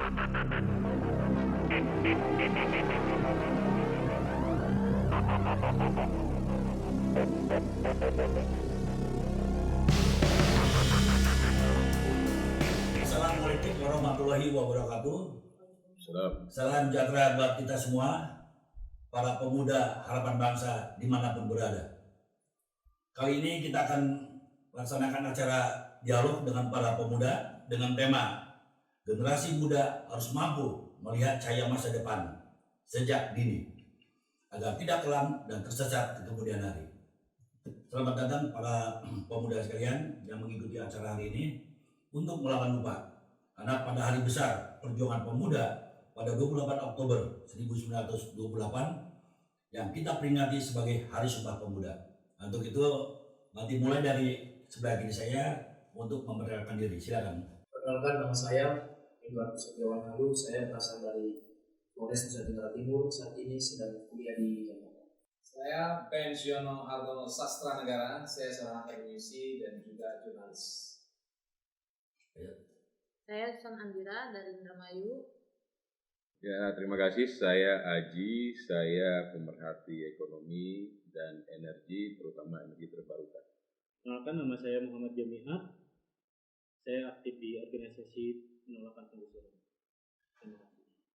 Assalamualaikum warahmatullahi wabarakatuh. Salam sejahtera buat kita semua, para pemuda harapan bangsa dimanapun berada. Kali ini kita akan laksanakan acara dialog dengan para pemuda dengan tema generasi muda harus mampu melihat cahaya masa depan sejak dini agar tidak kelam dan tersesat di kemudian hari. Selamat datang para pemuda sekalian yang mengikuti acara hari ini untuk melawan lupa, karena pada hari besar perjuangan pemuda pada 28 Oktober 1928 yang kita peringati sebagai Hari Sumpah Pemuda. Untuk itu nanti mulai dari sebelah kiri saya untuk memperkenalkan diri. Silakan. Perkenalkan, nama saya Edward Setiawan Halu. Saya berasal dari Polres Nusa Tenggara Timur. Saat ini sedang kuliah di Jakarta. Saya Pensiono Hartono Sastra Negara, saya seorang akademisi dan juga jurnalis. Saya Susan Andira dari Indramayu. Ya, terima kasih. Saya Aji, saya pemerhati ekonomi dan energi, terutama energi terbarukan. Kenalkan, nama saya Muhammad Jamiat. Saya aktif di organisasi penolakan penggusuran.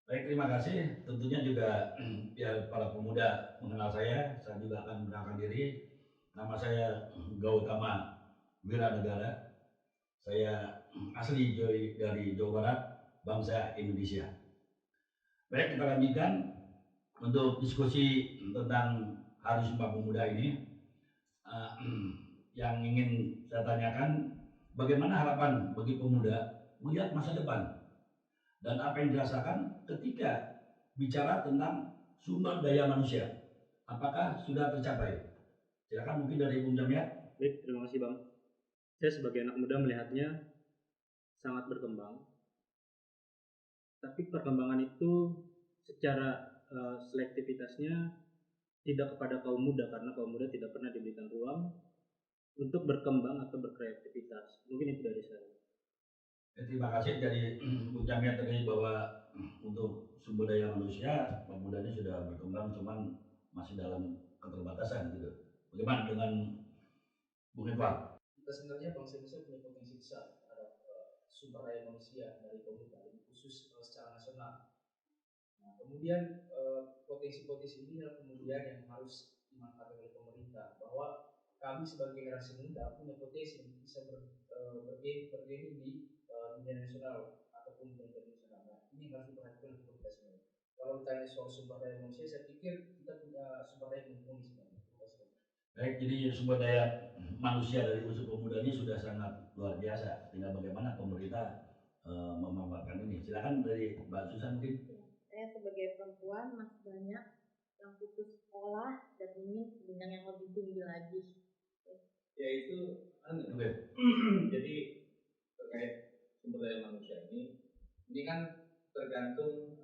Baik, terima kasih. Tentunya juga biar para pemuda mengenal saya juga akan mengenalkan diri. Nama saya Gautama Wiranegara. Saya asli dari Jawa Barat, bangsa Indonesia. Baik, kita lanjutkan untuk diskusi tentang Hari Sumpah Pemuda ini. Yang ingin saya tanyakan, bagaimana harapan bagi pemuda melihat masa depan? Dan apa yang dirasakan ketika bicara tentang sumber daya manusia, apakah sudah tercapai? Silakan mungkin dari Bung Jamiat. Baik, terima kasih Bang. Saya sebagai anak muda melihatnya sangat berkembang. Tapi perkembangan itu secara selektivitasnya tidak kepada kaum muda, karena kaum muda tidak pernah diberikan ruang untuk berkembang atau berkreativitas. Mungkin itu dari saya. Terima kasih dari Bung Jamiat tadi bahwa untuk sumber daya manusia pemuda ini sudah berkembang, cuman masih dalam keterbatasan gitu. Bagaimana dengan Bung Edward? Kita sebenarnya bangsa Indonesia punya potensi besar terhadap sumber daya manusia dari pemuda, khusus secara nasional. Nah, kemudian potensi-potensi ini adalah kemudian yang harus dimanfaatkan oleh pemerintah, bahwa kami sebagai generasi muda punya potensi untuk bisa bergaining di dunia nasional ataupun dunia internasional. Nah, ini harus diperhatikan oleh pemerintah sebenarnya. Kalau ditanya soal sumber daya manusia, saya pikir kita punya sumber daya yang mumpuni sebenarnya. Baik, jadi sumber daya manusia dari unsur pemuda ini sudah sangat luar biasa. Tinggal bagaimana pemerintah memanfaatkan ini. Silakan dari Mbak Susan mungkin. Saya sebagai perempuan masih banyak yang putus sekolah dan ingin jenjang yang lebih tinggi lagi. Ya itu jadi terkait sumber daya manusia ini kan tergantung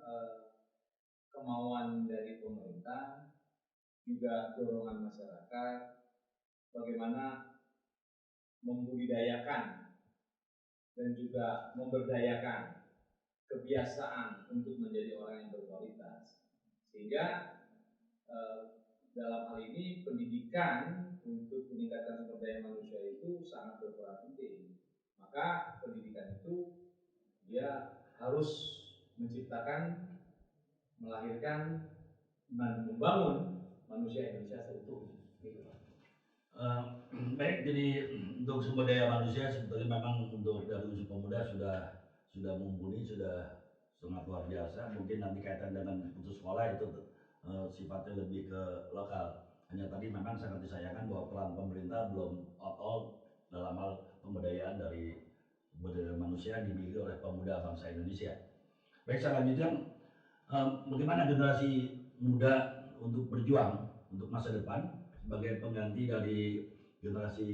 kemauan dari pemerintah, juga dorongan masyarakat, bagaimana membudidayakan dan juga memberdayakan kebiasaan untuk menjadi orang yang berkualitas. Sehingga dalam hal ini pendidikan untuk meningkatkan sumber daya manusia itu sangat berperan penting. Maka pendidikan itu dia harus menciptakan, melahirkan, dan membangun manusia Indonesia seutuhnya. Baik, jadi untuk sumber daya manusia sebetulnya memang untuk dari unsur pemuda sudah mumpuni, sudah sangat luar biasa. Mungkin nanti kaitan dengan putus sekolah itu sifatnya lebih ke lokal. Hanya tadi memang sangat disayangkan bahwa peran pemerintah belum all dalam hal pemberdayaan dari sumber daya manusia yang dimiliki oleh pemuda bangsa Indonesia. Baik, saya lanjutkan, bagaimana generasi muda untuk berjuang untuk masa depan sebagai pengganti dari generasi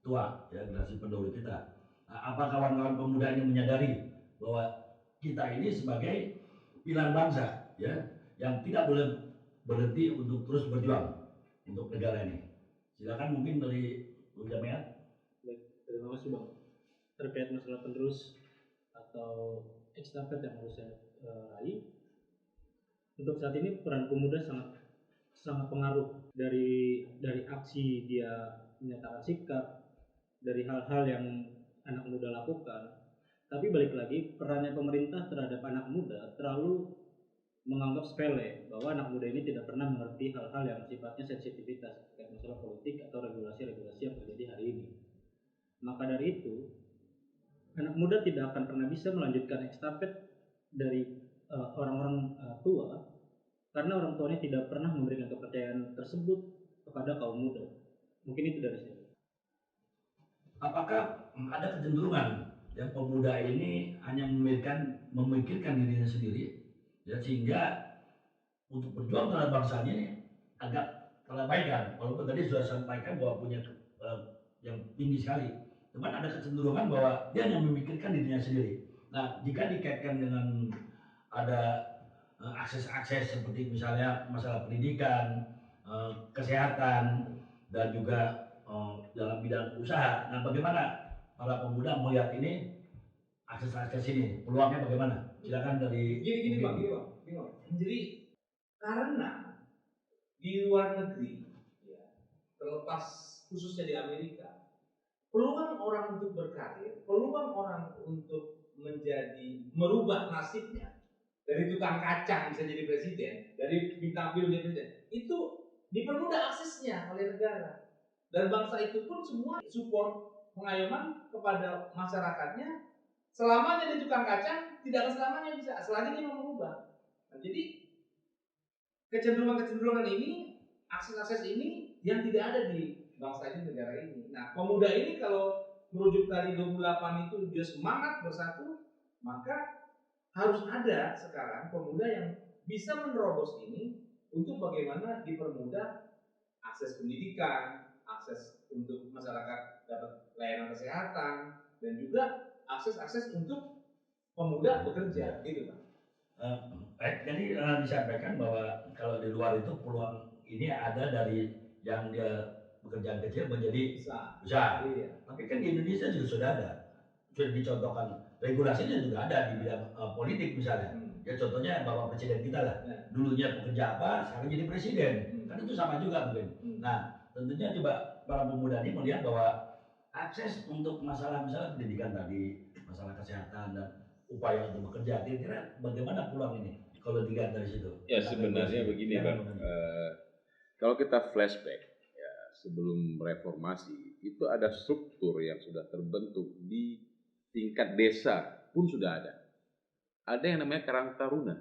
tua, ya, generasi pendahulu kita. Apa kawan-kawan pemuda ini menyadari bahwa kita ini sebagai pilar bangsa, ya, yang tidak boleh berhenti untuk terus berjuang untuk negara ini. Silakan mungkin dari Bung Jamiat. Baik, terima kasih Bang. Terkait masalah penerus atau estafet yang harus saya raih, untuk saat ini peran pemuda sangat pengaruh dari aksi dia menyatakan sikap, dari hal-hal yang anak muda lakukan. Tapi balik lagi, perannya pemerintah terhadap anak muda terlalu menganggap sepele, bahwa anak muda ini tidak pernah mengerti hal-hal yang sifatnya sensitivitas terkait masalah politik atau regulasi-regulasi yang terjadi hari ini. Maka dari itu, anak muda tidak akan pernah bisa melanjutkan estafet dari orang-orang tua, karena orang tuanya tidak pernah memberikan kepercayaan tersebut kepada kaum muda. Mungkin itu dari saya. Apakah ada kecenderungan yang pemuda ini hanya memikirkan dirinya sendiri, ya, sehingga untuk berjuang terhadap bangsanya ini agak terabaikan, walaupun tadi sudah sampaikan bahwa punya yang tinggi sekali, cuman ada kecenderungan bahwa dia hanya memikirkan dirinya sendiri. Nah, jika dikaitkan dengan ada akses-akses seperti misalnya masalah pendidikan, kesehatan, dan juga dalam bidang usaha. Nah, bagaimana para pemuda melihat ini, akses-akses ini, peluangnya bagaimana? Silakan dari Gini bang. Jadi karena di luar negeri, ya, terlepas khususnya di Amerika, peluang orang untuk berkarir, peluang orang untuk merubah nasibnya dari tukang kacang bisa jadi presiden, dari bintang film jadi presiden, itu dipermudah aksesnya oleh negara. Dan bangsa itu pun semua support pengayoman kepada masyarakatnya, selamanya di tukang kacang, tidak akan selamanya bisa, selagi dia mau merubah. Nah, jadi kecenderungan ini, akses-akses ini yang tidak ada di bangsa ini, negara ini. Nah, pemuda ini kalau merujuk dari 28 itu dia semangat bersatu, maka harus ada sekarang pemuda yang bisa menerobos ini untuk bagaimana dipermudah akses pendidikan, akses untuk masyarakat dapat layanan kesehatan, dan juga akses untuk pemuda bekerja, gitu Pak. Jadi disampaikan bahwa kalau di luar itu peluang ini ada dari yang dia pekerjaan kecil menjadi besar. Iya. Tapi kan di Indonesia juga sudah ada, sudah dicontohkan, regulasinya juga ada di bidang politik misalnya. Ya contohnya Bapak Presiden kita lah, dulunya pekerja apa, sekarang jadi presiden. Kan itu sama juga mungkin. Nah, tentunya coba para pemuda ini melihat bahwa akses untuk masalah-masalah pendidikan tadi, masalah kesehatan, dan upaya untuk bekerja, kira-kira bagaimana peluang ini kalau dilihat dari situ? Ya sebenarnya begini Bang, kalau kita flashback ya sebelum reformasi itu ada struktur yang sudah terbentuk di tingkat desa pun sudah ada. Ada yang namanya Karang Taruna.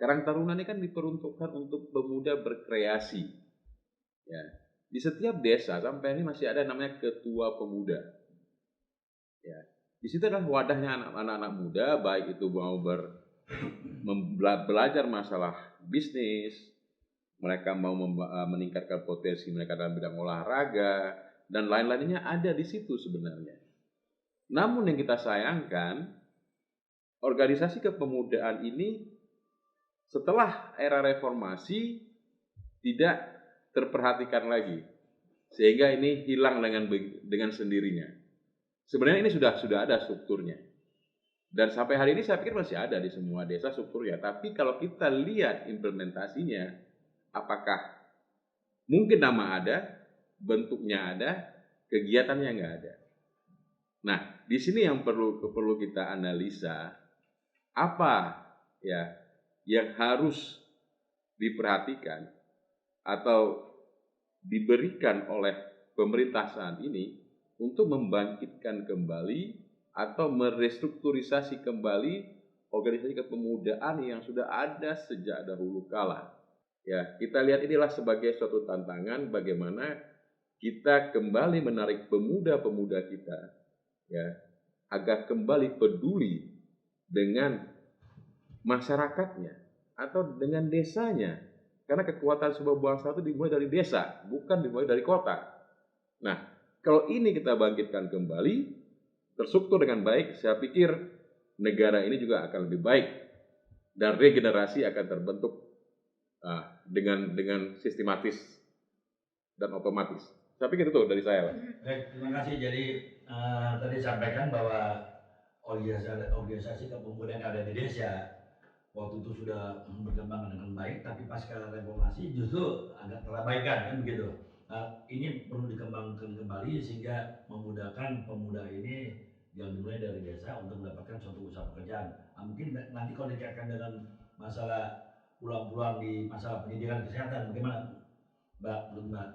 Karang Taruna ini kan diperuntukkan untuk pemuda berkreasi. Ya, di setiap desa sampai ini masih ada namanya ketua pemuda. Ya, di situ adalah wadahnya anak-anak muda, baik itu mau belajar masalah bisnis, mereka mau meningkatkan potensi mereka dalam bidang olahraga dan lain-lainnya ada di situ sebenarnya. Namun yang kita sayangkan, organisasi kepemudaan ini setelah era reformasi tidak terperhatikan lagi, sehingga ini hilang dengan sendirinya. Sebenarnya ini sudah ada strukturnya, dan sampai hari ini saya pikir masih ada di semua desa strukturnya. Tapi kalau kita lihat implementasinya, apakah mungkin nama ada, bentuknya ada, kegiatannya nggak ada. Nah, di sini yang perlu kita analisa, apa ya yang harus diperhatikan atau diberikan oleh pemerintah saat ini untuk membangkitkan kembali atau merestrukturisasi kembali organisasi kepemudaan yang sudah ada sejak dahulu kala. Ya, kita lihat inilah sebagai suatu tantangan bagaimana kita kembali menarik pemuda-pemuda kita, ya, agar kembali peduli dengan masyarakatnya atau dengan desanya, karena kekuatan sebuah bangsa itu dimulai dari desa, bukan dimulai dari kota. Nah, kalau ini kita bangkitkan kembali, terstruktur dengan baik, saya pikir negara ini juga akan lebih baik dan regenerasi akan terbentuk dengan sistematis dan otomatis. Saya pikir itu dari saya, Pak. Baik, terima kasih. Jadi tadi sampaikan bahwa organisasi kepemudaan yang ada di desa waktu itu sudah berkembang dengan baik, tapi pasca reformasi justru agak terabaikan kan begitu. Nah, ini perlu dikembangkan kembali sehingga memudahkan pemuda ini yang dimulai dari desa untuk mendapatkan suatu usaha pekerjaan. Nah, mungkin nanti kalau dikaitkan dengan masalah peluang-peluang di masalah pendidikan kesehatan, bagaimana Mbak? Menurut Mbak?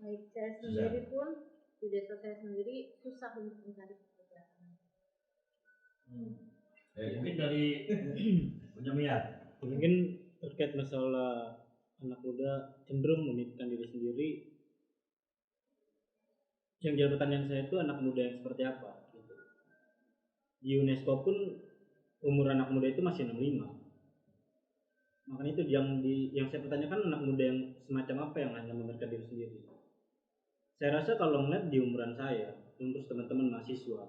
Baik, saya sendiri pun di desa saya sendiri susah untuk mencari pekerjaan. Mungkin dari punya minat. Mungkin terkait masalah anak muda cenderung memikirkan diri sendiri. Yang jadi pertanyaan saya itu anak muda yang seperti apa? Gitu. Di UNESCO pun umur anak muda itu masih 65. Makanya itu yang saya pertanyakan, anak muda yang semacam apa yang hanya memikirkan diri sendiri. Saya rasa kalau melihat di umuran saya, terus teman-teman mahasiswa,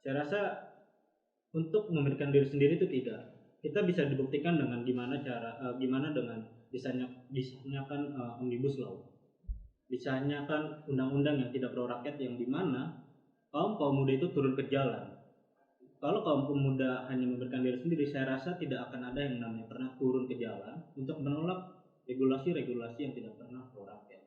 saya rasa untuk memikirkan diri sendiri itu tidak. Kita bisa dibuktikan dengan gimana dengan disahkankan Omnibus Law, disahkankan undang-undang yang tidak pro rakyat, yang dimana kaum muda itu turun ke jalan. Kalau kaum pemuda hanya memberikan diri sendiri, saya rasa tidak akan ada yang namanya pernah turun ke jalan untuk menolak regulasi-regulasi yang tidak pernah pro rakyat.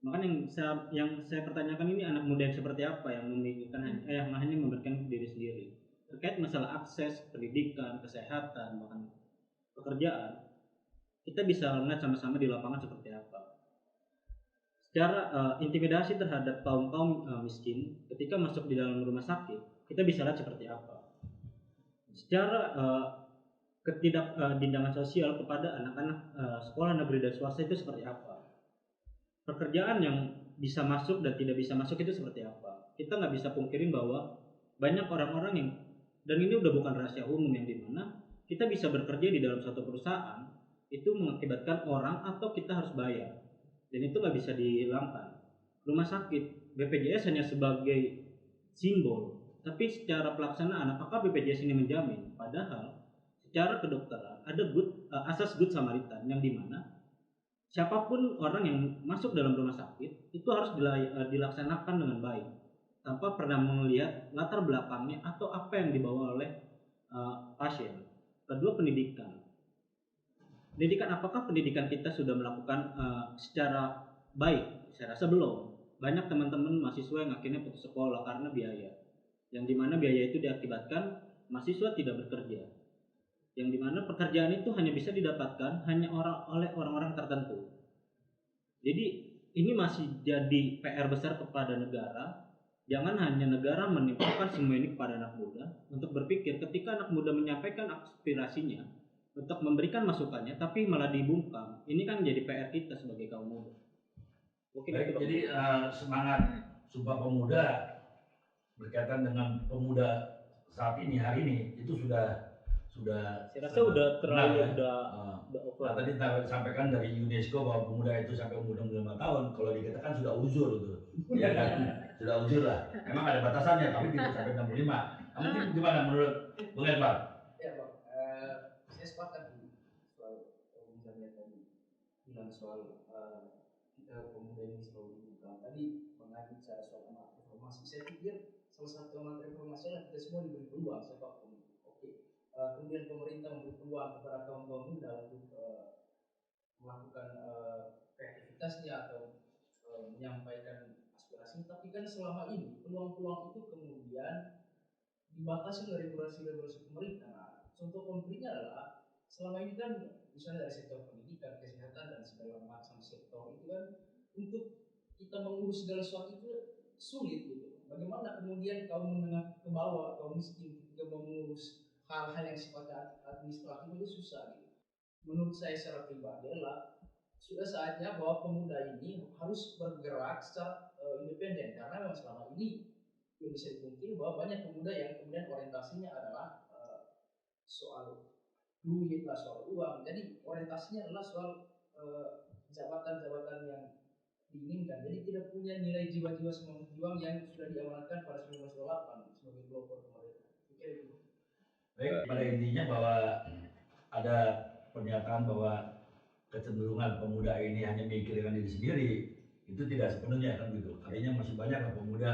Makanya yang saya pertanyakan ini, anak muda yang seperti apa yang memikirkan yang hanya memberikan diri sendiri terkait masalah akses pendidikan, kesehatan, bahkan pekerjaan. Kita bisa lihat sama-sama di lapangan seperti apa. Secara intimidasi terhadap kaum miskin ketika masuk di dalam rumah sakit, kita bisa lihat seperti apa. Secara ketidakdindangan sosial kepada anak-anak sekolah negeri dan swasta itu seperti apa. Pekerjaan yang bisa masuk dan tidak bisa masuk itu seperti apa. Kita nggak bisa pungkirin bahwa banyak orang-orang yang, dan ini udah bukan rahasia umum, yang dimana kita bisa bekerja di dalam suatu perusahaan itu mengakibatkan orang atau kita harus bayar, dan itu nggak bisa dihilangkan. Rumah sakit, BPJS hanya sebagai simbol, tapi secara pelaksanaan apakah BPJS ini menjamin? Padahal secara kedokteran ada asas good Samaritan, yang dimana siapapun orang yang masuk dalam rumah sakit itu harus dilaksanakan dengan baik, tanpa pernah melihat latar belakangnya atau apa yang dibawa oleh pasien. Kedua, pendidikan. Apakah pendidikan kita sudah melakukan secara baik? Saya rasa belum. Banyak teman-teman mahasiswa yang akhirnya putus sekolah karena biaya, yang dimana biaya itu diakibatkan mahasiswa tidak bekerja, yang dimana pekerjaan itu hanya bisa didapatkan hanya oleh orang-orang tertentu. Jadi ini masih jadi PR besar kepada negara. Jangan hanya negara menimpakan semua ini kepada anak muda untuk berpikir ketika anak muda menyampaikan aspirasinya untuk memberikan masukannya, tapi malah dibungkam. Ini kan jadi PR kita sebagai kaum muda. Baik, jadi semangat Sumpah Pemuda berkaitan dengan pemuda saat ini, hari ini, itu sudah saya rasa udah terlalu udah Nah, tadi disampaikan dari UNESCO bahwa pemuda itu sampai umur 65 tahun. Kalau di kita kan sudah uzur itu. Ya kan? Sudah uzur lah. Memang ada batasannya, tapi tidak sampai 65. Nah, mungkin gimana menurut Bung Edward? Ya Bang, saya sepakat soal misalnya tadi bilang soal kita pemuda ini selalu dibuka. Tadi mengenai bicara soal amat reformasi, saya pikir salah satu amat reformasi adalah kita semua diberi peluang, siapapun. Kemudian pemerintah memberi peluang kepada kaum muda untuk melakukan kreativitasnya atau menyampaikan aspirasi. Tapi kan selama ini peluang-peluang itu kemudian dibatasi oleh regulasi-regulasi pemerintah. Nah, contoh konkretnya adalah selama ini kan misalnya dari sektor pendidikan, kesehatan, dan segala macam sektor itu kan untuk kita mengurus segala sesuatu itu sulit gitu. Bagaimana kemudian kaum menengah ke bawah, kaum miskin ketika mengurus hal-hal yang sifatnya administratif itu susah gitu. Menurut saya secara pribadi adalah sudah saatnya bahwa pemuda ini harus bergerak secara independen, karena memang selama ini yang bisa dipungkiri bahwa banyak pemuda yang kemudian orientasinya adalah soal duit lah, soal uang. Jadi orientasinya adalah soal jabatan-jabatan yang diinginkan. Jadi tidak punya nilai jiwa-jiwa semangat juang yang sudah diamanatkan pada 1928 sebagai pelopor kemerdekaan. Pikir itu. Baik, pada intinya bahwa ada pernyataan bahwa kecenderungan pemuda ini hanya memikirkan diri sendiri, itu tidak sepenuhnya kan gitu. Artinya masih banyak lah pemuda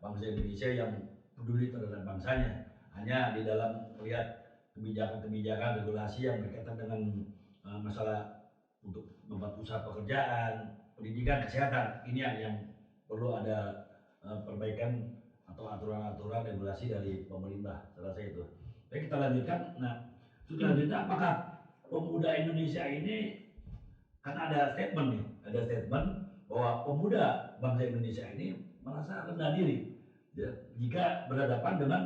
bangsa Indonesia yang peduli terhadap bangsanya, hanya di dalam melihat kebijakan-kebijakan regulasi yang berkaitan dengan masalah untuk tempat usaha pekerjaan, pendidikan, kesehatan. Ini yang perlu ada perbaikan atau aturan-aturan regulasi dari pemerintah. Saya rasa itu. Baik, kita lanjutkan. Nah, selanjutnya apakah pemuda Indonesia ini, kan ada statement nih, ada statement bahwa pemuda bangsa Indonesia ini merasa rendah diri ya, jika berhadapan dengan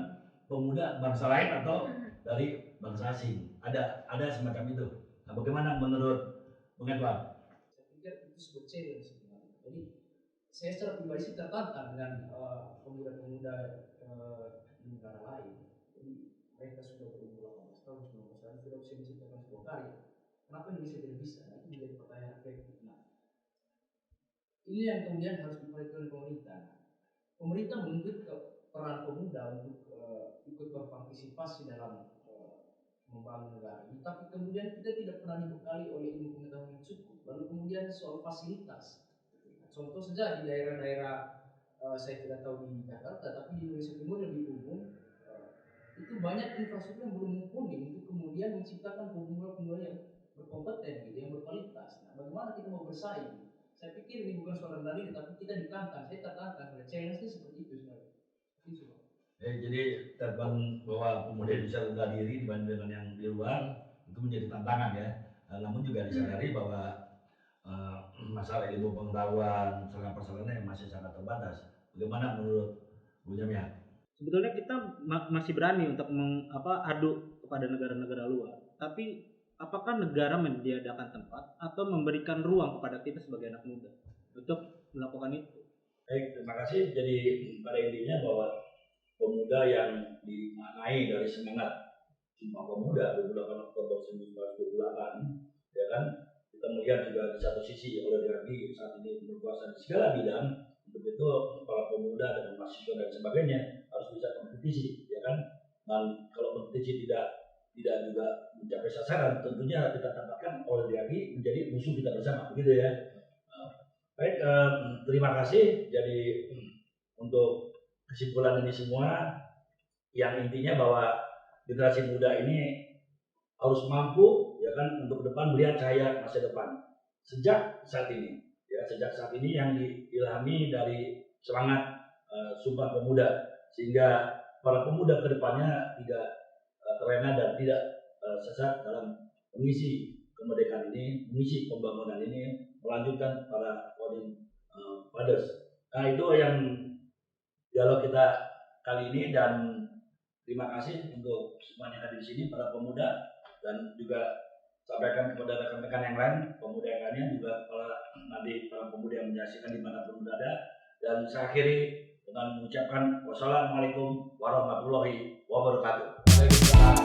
pemuda bangsa lain atau dari bangsa asing. Ada semacam itu. Nah, bagaimana menurut Bung Edward? Saya pikir itu sebuah challenge sebenarnya. Jadi saya secara pribadi sih tertantang dengan pemuda-pemuda di negara lain. Jadi mereka sudah berumur 18 tahun, 19 tahun, sudah bisa menciptakan sebuah karya. Kenapa Indonesia tidak bisa? Nah, itu menjadi pertanyaan reflektif. Nah, ini yang kemudian harus diperhatikan pemerintah. Pemerintah menuntut peran pemuda untuk ikut berpartisipasi dalam membangun negara ini, tapi kemudian kita tidak pernah dibekali oleh ilmu pengetahuan yang cukup. Lalu kemudian soal fasilitas. Contoh saja di daerah-daerah saya tidak tahu di Jakarta, tapi di Indonesia Timur lebih umum, itu banyak infrastruktur yang belum mumpuni untuk kemudian menciptakan pemuda-pemuda yang berkompeten, gitu, yang berkualitas. Nah, bagaimana kita mau bersaing? Saya pikir ini bukan soal rendah diri, tapi kita ditantang. Saya tertantang oleh challenge-nya seperti itu sebenarnya. Itu. Jadi statement bahwa pemuda bisa rendah diri dibanding dengan yang di luar itu menjadi tantangan ya. Namun juga disadari bahwa masalah ilmu pengetahuan, sarana-prasarana yang masih sangat terbatas. Bagaimana menurut Bu Jamia? Sebetulnya kita masih berani untuk adu kepada negara-negara luar. Tapi apakah negara menyediakan tempat atau memberikan ruang kepada kita sebagai anak muda untuk melakukan itu? Baik, terima kasih. Jadi pada intinya bahwa pemuda yang dimaknai dari semangat Sumpah Pemuda 28 Oktober 1928, ya kan, kita melihat juga di satu sisi oligarki saat ini berkuasa di segala bidang. Untuk itu para pemuda dan mahasiswa dan sebagainya harus bisa kompetisi, ya kan. Dan kalau kompetisi tidak juga mencapai sasaran, tentunya kita tempatkan oligarki menjadi musuh kita bersama, begitu ya. Baik, terima kasih. Jadi untuk kesimpulan ini semua, yang intinya bahwa generasi muda ini harus mampu, ya kan, untuk depan melihat cahaya masa depan sejak saat ini, ya, sejak saat ini yang diilhami dari semangat Sumpah Pemuda, sehingga para pemuda kedepannya tidak terlena dan tidak sesat dalam mengisi kemerdekaan ini, mengisi pembangunan ini, melanjutkan para founding fathers. Nah, itu yang dialog kita kali ini, dan terima kasih untuk semuanya hadir di sini, para pemuda, dan juga sampaikan kepada rekan-rekan yang lain, pemuda yang lainnya, juga para pemuda yang menyaksikan dimanapun berada. Dan saya akhiri dengan mengucapkan wassalamualaikum warahmatullahi wabarakatuh. Waalaikumsalam.